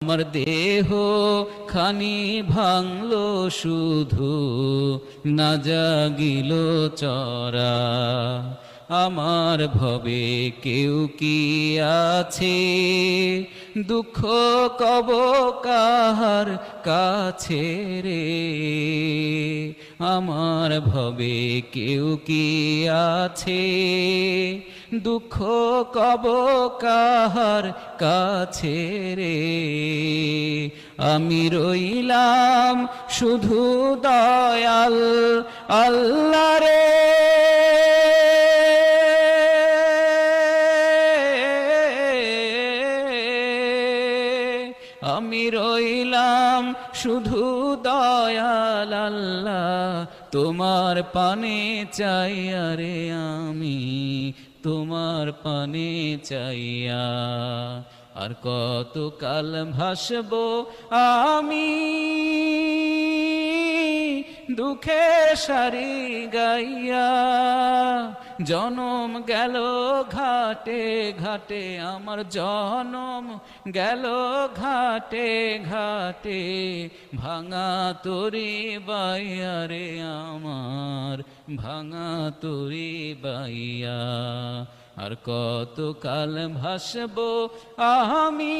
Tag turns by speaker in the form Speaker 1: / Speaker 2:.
Speaker 1: আমার দেহ খানি ভাঙলো শুধু, না জাগিল চরা। আমার ভবে কেউ কি আছে, দুঃখ কব কাহার কাছে রে। আমার ভবে কেউ কি আছে, দুঃখ কব কাহার কাছে রে। আমি রইলাম শুধু দয়াল আল্লাহ রে। আমি রইলাম শুধু দয়াল আল্লাহ, তোমার পানে চাইয়া রে। আমি তোমার পানে চাইয়া, আর কত কাল ভাসবো আমি দুঃখে সারি গাইয়া। জনম গেল ঘাটে ঘাটে, আমার জনম গেল ঘাটে ঘাটে, ভাঙা তরি বাইয়া রে আমার, ভাঙা তরি বাইয়া। আর কত কাল ভাসবো আমি